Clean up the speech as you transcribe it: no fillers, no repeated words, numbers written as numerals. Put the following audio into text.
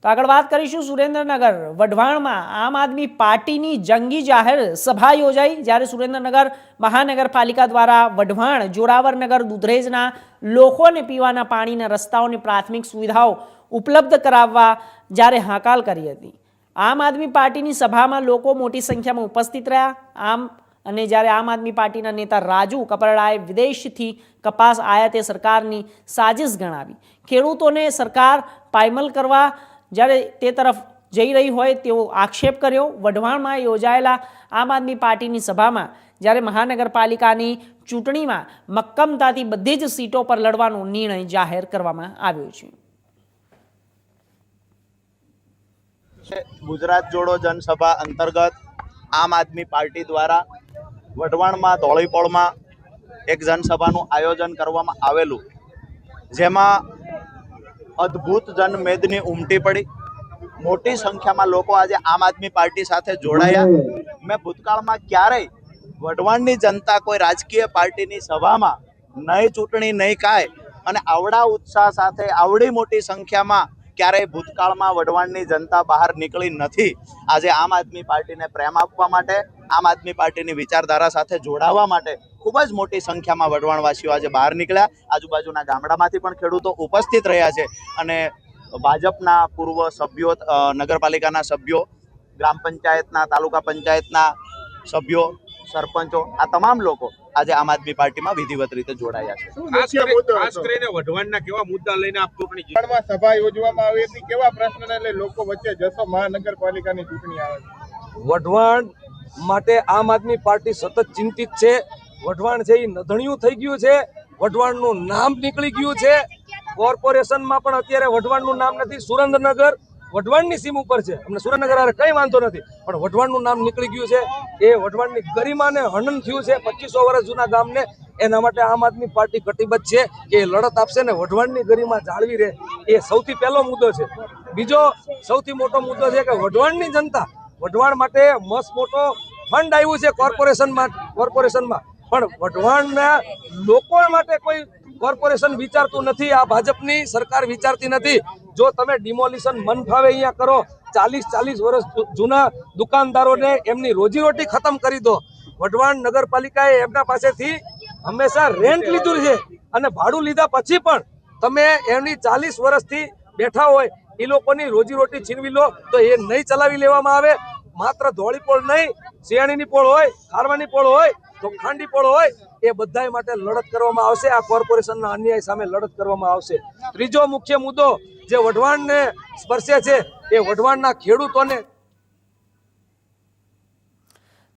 તો આગળ વાત કરીશું સુરેન્દ્રનગર વઢવાણમાં આમ આદમી પાર્ટીની જંગી જાહેર સભા યોજાઈ, જ્યારે સુરેન્દ્રનગર મહાનગરપાલિકા દ્વારા વઢવાણ, જોરાવરનગર, દુધરેજના લોકોને પીવાના પાણીના રસ્તાઓની પ્રાથમિક સુવિધાઓ ઉપલબ્ધ કરાવવા જ્યારે હાકલ કરી હતી। આમ આદમી પાર્ટીની સભામાં લોકો મોટી સંખ્યામાં ઉપસ્થિત રહ્યા। જ્યારે આમ આદમી પાર્ટીના નેતા રાજુ કપરડાએ વિદેશથી કપાસ આયાતે સરકારની સાજિશ ગણાવી ખેડૂતોને સરકાર પાયમલ કરવા જ્યારે તે તરફ જઈ રહી હોય તેવો આક્ષેપ કર્યો। વઢવાણમાં યોજાયેલા આમ આદમી પાર્ટીની સભામાં જ્યારે મહાનગરપાલિકાની ચૂંટણીમાં મક્કમતાથી બધી જ સીટો પર લડવાનો નિર્ણય જાહેર કરવામાં આવ્યો છે। ગુજરાત જોડો જનસભા અંતર્ગત આમ આદમી પાર્ટી દ્વારા વઢવાણમાં ધોળીપોળમાં એક જનસભાનું આયોજન કરવામાં આવેલું, જેમાં અદ્ભુત જનમેદની ઉમટી પડી। મોટી સંખ્યામાં લોકો આજે આમ આદમી પાર્ટી સાથે જોડાયા। મેં ભૂતકાળમાં ક્યારેય વઢવાણની જનતા કોઈ રાજકીય પાર્ટીની સભામાં નહીં ચૂંટણી નહીં કાંઈ અને આવડા ઉત્સાહ સાથે આવડી મોટી સંખ્યામાં ક્યારેય ભૂતકાળમાં વઢવાણની જનતા બહાર નીકળી નથી। આજે આમ આદમી પાર્ટીને પ્રેમ આપવા માટે, આમ આદમી પાર્ટીની વિચારધારા સાથે જોડાવા માટે ખૂબ જ મોટી સંખ્યામાં વઢવાણવાસીઓ આજે બહાર નીકળ્યા। આજુબાજુના ગામડામાંથી પણ ખેડૂતો ઉપસ્થિત રહ્યા છે અને ભાજપના પૂર્વ સભ્યો, નગરપાલિકાના સભ્યો, ગ્રામ પંચાયતના, તાલુકા પંચાયતના સભ્યો, સરપંચો, આ તમામ લોકો આજે આમ આદમી પાર્ટીમાં વિધિવત રીતે જોડાયા છે। ખાસ કરીને વઢવાણના કેવા મુદ્દા લઈને આપ ચૂંટણી સભા યોજવામાં આવી હતી, કેવા પ્રશ્નને લઈને લોકો વચ્ચે જશો મહાનગરપાલિકાની ચૂંટણી આવે છે? વઢવાણ માટે આમ આદમી પાર્ટી સતત ચિંતિત છે। વઢવાણ છે એ નધણિયું થઈ ગયું છે, વઢવાણનું નામ નીકળી ગયું છે। કોર્પોરેશનમાં પણ અત્યારે વઢવાણનું નામ નથી। સુરેન્દ્રનગર વઢવાણની સીમ ઉપર છે, અમને સુરેન્દ્રનગર હારે કંઈ વાંધો નથી, પણ વઢવાણનું નામ નીકળી ગયું છે। એ વઢવાણની ગરિમાને હનન થયું છે। 2500 વર્ષ જૂના ગામને, એના માટે આમ આદમી પાર્ટી કટિબદ્ધ છે કે લડત આપશે ને વઢવાણની ગરિમા જાળવી રહે, એ સૌથી પહેલો મુદ્દો છે। બીજો સૌથી મોટો મુદ્દો છે કે વઢવાણની જનતા, વઢવાણ માટે મસ્ત મોટો ફંડ આવ્યું છે કોર્પોરેશનમાં, પણ વઢવાણના લોકો માટે કોઈ કોર્પોરેશન વિચારતું નથી। આ ભાજપની સરકાર વિચારતી નથી। જો તમે ડિમોલિશન મન ફાવે અહીંયા કરો, 40 વર્ષ જૂના દુકાનદારોને એમની રોજીરોટી ખતમ કરી દો। વઢવાણ નગરપાલિકાએ એમના પાસેથી હંમેશા રેન્ટ લીધું છે અને ભાડું લીધા પછી પણ તમે એમની 40 વર્ષથી બેઠા હોય એ લોકોની રોજીરોટી છીનવી લો તો એ નહીં ચલાવી લેવામાં આવે। માત્ર ધોળીપોળ નહીં, શિયાળીની પોળ હોય, ખારવાની પોળ હોય તો ખાંડી પોળ હોય, એ બધાય માટે લડત કરવામાં આવશે। આ કોર્પોરેશનના અન્યાય સામે લડત કરવામાં આવશે। ત્રીજો મુખ્ય મુદ્દો જે વઢવાણને સ્પર્શે છે એ વઢવાણના ખેડૂતોને